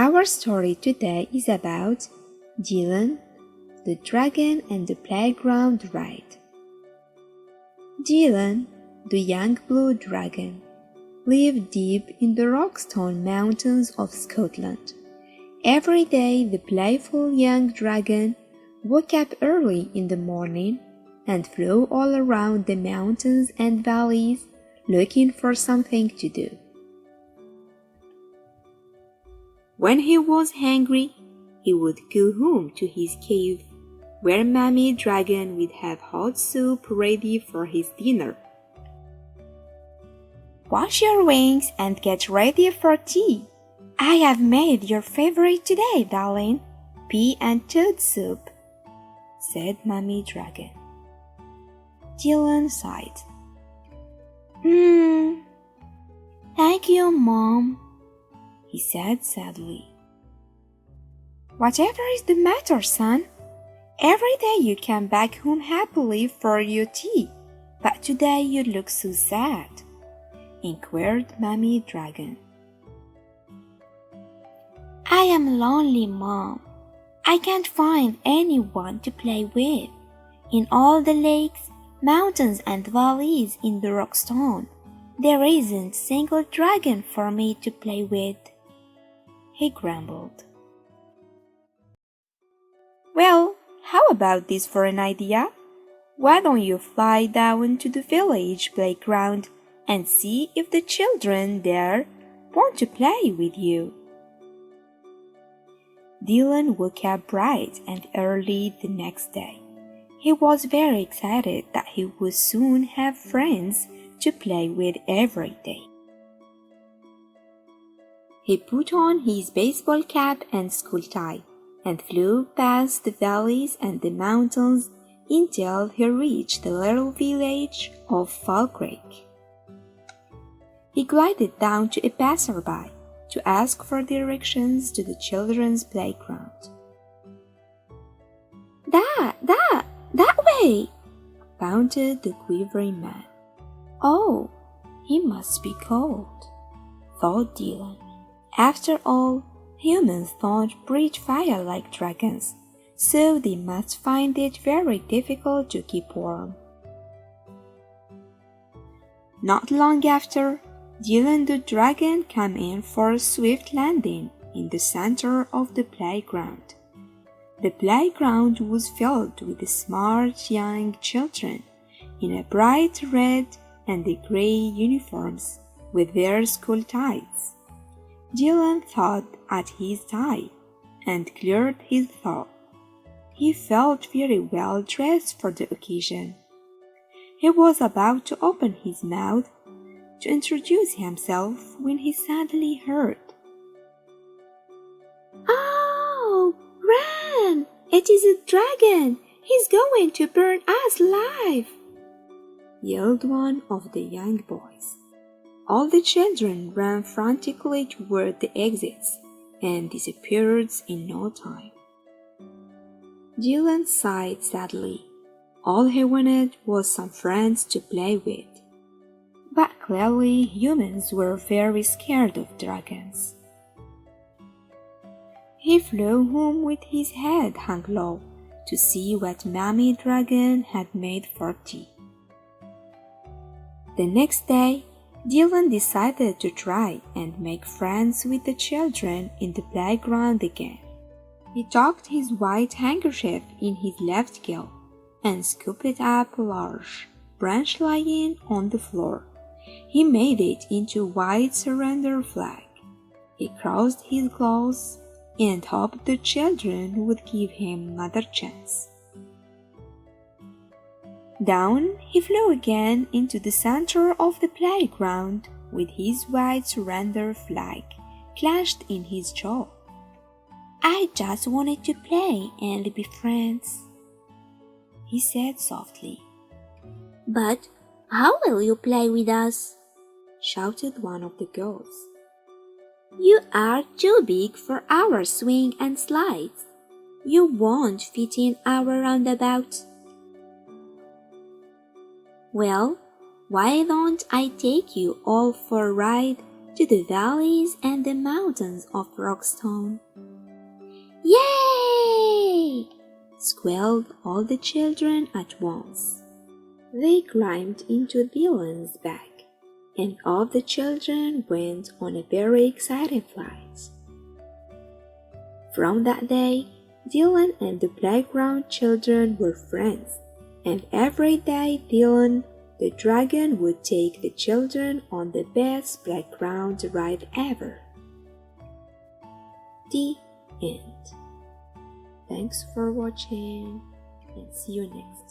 Our story today is about Dylan, the dragon and the playground ride. Dylan, the young blue dragon, lived deep in the Rockstone Mountains of Scotland. Every day the playful young dragon woke up early in the morning and flew all around the mountains and valleys looking for something to do. When he was hungry, he would go home to his cave, where Mommy Dragon would have hot soup ready for his dinner. "Wash your wings and get ready for tea. I have made your favorite today, darling, pea and toad soup," said Mommy Dragon. Dylan sighed. Thank you, Mom," he said sadly. "Whatever is the matter, son? Every day you come back home happily for your tea, but today you look so sad," inquired Mommy Dragon. "I am lonely, Mom. I can't find anyone to play with. In all the lakes, mountains and valleys in the Rockstone, there isn't a single dragon for me to play with," he grumbled. "Well, how about this for an idea? Why don't you fly down to the village playground and see if the children there want to play with you?" Dylan woke up bright and early the next day. He was very excited that he would soon have friends to play with every day. He put on his baseball cap and school tie and flew past the valleys and the mountains until he reached the little village of Falkirk. He glided down to a passerby to ask for directions to the children's playground. That way!" panted the quivering man. "Oh, he must be cold," thought Dylan. After all, humans don't breathe fire like dragons, so they must find it very difficult to keep warm. Not long after, Dylan the dragon came in for a swift landing in the center of the playground. The playground was filled with smart young children in a bright red and gray uniforms with their school ties. Dylan thought at his tie and cleared his throat. He felt very well dressed for the occasion. He was about to open his mouth to introduce himself when he suddenly heard, "Oh, run! It is a dragon! He's going to burn us alive!" yelled one of the young boys. All the children ran frantically toward the exits and disappeared in no time. Dylan sighed sadly. All he wanted was some friends to play with. But clearly humans were very scared of dragons. He flew home with his head hung low to see what Mommy Dragon had made for tea. The next day, Dylan decided to try and make friends with the children in the playground again. He tucked his white handkerchief in his left gill and scooped up a large branch lying on the floor. He made it into a white surrender flag. He crossed his claws and hoped the children would give him another chance. Down he flew again into the center of the playground with his white surrender flag clenched in his jaw. "I just wanted to play and be friends," he said softly. "But how will you play with us?" shouted one of the girls. "You are too big for our swing and slides. You won't fit in our roundabout." "Well, why don't I take you all for a ride to the valleys and the mountains of Rockstone. "Yay!" squealed all the children at once. They climbed into Dylan's back, and all the children went on a very exciting flight. From that day, Dylan and the playground children were friends, and every day Dylan, the dragon, would take the children on the best playground ride ever. The end. Thanks for watching, and see you next time.